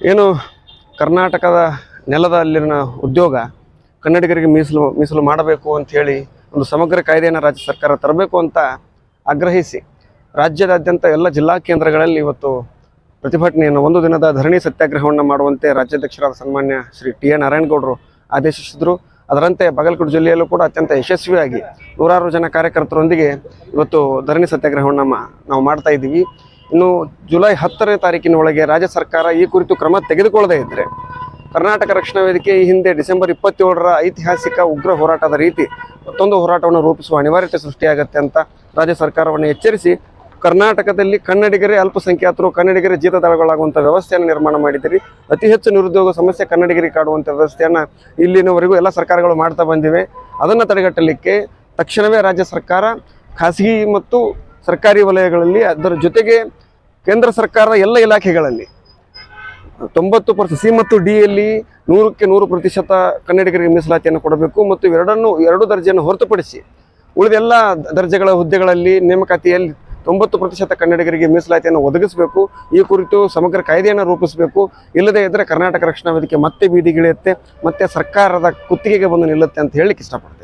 ಏನು ಕರ್ನಾಟಕದ ನೆಲದಲ್ಲಿನ ಉದ್ಯೋಗ ಕನ್ನಡಿಗರಿಗೆ ಮೀಸಲು ಮಾಡಬೇಕು ಅಂತ ಹೇಳಿ ಒಂದು ಸಮಗ್ರ ಕಾಯ್ದೆಯನ್ನು ರಾಜ್ಯ ಸರ್ಕಾರ ತರಬೇಕು ಅಂತ ಆಗ್ರಹಿಸಿ ರಾಜ್ಯದಾದ್ಯಂತ ಎಲ್ಲ ಜಿಲ್ಲಾ ಕೇಂದ್ರಗಳಲ್ಲಿ ಇವತ್ತು ಪ್ರತಿಭಟನೆಯನ್ನು, ಒಂದು ದಿನದ ಧರಣಿ ಸತ್ಯಾಗ್ರಹವನ್ನು ಮಾಡುವಂತೆ ರಾಜ್ಯಾಧ್ಯಕ್ಷರಾದ ಸನ್ಮಾನ್ಯ ಶ್ರೀ ಟಿ.ಎ. ನಾರಾಯಣಗೌಡರು ಆದೇಶಿಸಿದರು. ಅದರಂತೆ ಬಾಗಲಕೋಟೆ ಜಿಲ್ಲೆಯಲ್ಲೂ ಕೂಡ ಅತ್ಯಂತ ಯಶಸ್ವಿಯಾಗಿ ನೂರಾರು ಜನ ಕಾರ್ಯಕರ್ತರೊಂದಿಗೆ ಇವತ್ತು ಧರಣಿ ಸತ್ಯಾಗ್ರಹವನ್ನು ನಾವು ಮಾಡ್ತಾ ಇದ್ದೀವಿ. ಇನ್ನು ಜುಲೈ 10ನೇ ತಾರೀಕಿನ ಒಳಗೆ ರಾಜ್ಯ ಸರ್ಕಾರ ಈ ಕುರಿತು ಕ್ರಮ ತೆಗೆದುಕೊಳ್ಳದೇ ಇದ್ದರೆ ಕರ್ನಾಟಕ ರಕ್ಷಣಾ ವೇದಿಕೆ ಈ ಹಿಂದೆ ಡಿಸೆಂಬರ್ 27ರ ಐತಿಹಾಸಿಕ ಉಗ್ರ ಹೋರಾಟದ ರೀತಿ ಮತ್ತೊಂದು ಹೋರಾಟವನ್ನು ರೂಪಿಸುವ ಅನಿವಾರ್ಯತೆ ಸೃಷ್ಟಿಯಾಗುತ್ತೆ ಅಂತ ರಾಜ್ಯ ಸರ್ಕಾರವನ್ನು ಎಚ್ಚರಿಸಿ, ಕರ್ನಾಟಕದಲ್ಲಿ ಕನ್ನಡಿಗರೇ ಅಲ್ಪಸಂಖ್ಯಾತರು, ಕನ್ನಡಿಗರೇ ಜೀತದಾಳುಗಳಾಗುವಂಥ ವ್ಯವಸ್ಥೆಯನ್ನು ನಿರ್ಮಾಣ ಮಾಡಿದ್ದೀರಿ. ಅತಿ ಹೆಚ್ಚು ನಿರುದ್ಯೋಗ ಸಮಸ್ಯೆ ಕನ್ನಡಿಗರಿಗೆ ಕಾಡುವಂಥ ವ್ಯವಸ್ಥೆಯನ್ನು ಇಲ್ಲಿನವರೆಗೂ ಎಲ್ಲ ಸರ್ಕಾರಗಳು ಮಾಡ್ತಾ ಬಂದಿವೆ. ಅದನ್ನು ತಡೆಗಟ್ಟಲಿಕ್ಕೆ ತಕ್ಷಣವೇ ರಾಜ್ಯ ಸರ್ಕಾರ ಖಾಸಗಿ ಮತ್ತು ಸರ್ಕಾರಿ ವಲಯಗಳಲ್ಲಿ, ಅದರ ಜೊತೆಗೆ ಕೇಂದ್ರ ಸರ್ಕಾರದ ಎಲ್ಲ ಇಲಾಖೆಗಳಲ್ಲಿ 90% ಸಿ ಮತ್ತು ಡಿಯಲ್ಲಿ 100ಕ್ಕೆ 100% ಕನ್ನಡಿಗರಿಗೆ ಮೀಸಲಾತಿಯನ್ನು ಕೊಡಬೇಕು ಮತ್ತು ಎರಡು ದರ್ಜೆಯನ್ನು ಹೊರತುಪಡಿಸಿ ಉಳಿದೆಲ್ಲ ದರ್ಜೆಗಳ ಹುದ್ದೆಗಳಲ್ಲಿ ನೇಮಕಾತಿಯಲ್ಲಿ 90% ಕನ್ನಡಿಗರಿಗೆ ಮೀಸಲಾತಿಯನ್ನು ಒದಗಿಸಬೇಕು. ಈ ಕುರಿತು ಸಮಗ್ರ ಕಾಯ್ದೆಯನ್ನು ರೂಪಿಸಬೇಕು. ಇಲ್ಲದೇ ಇದ್ದರೆ ಕರ್ನಾಟಕ ರಕ್ಷಣಾ ವೇದಿಕೆ ಮತ್ತೆ ಬೀದಿಗಿಳಿಯುತ್ತೆ, ಮತ್ತೆ ಸರ್ಕಾರದ ಕುತ್ತಿಗೆಗೆ ಬಂದು ನಿಲ್ಲುತ್ತೆ ಅಂತ ಹೇಳಲಿಕ್ಕೆ ಇಷ್ಟಪಡ್ತೀನಿ.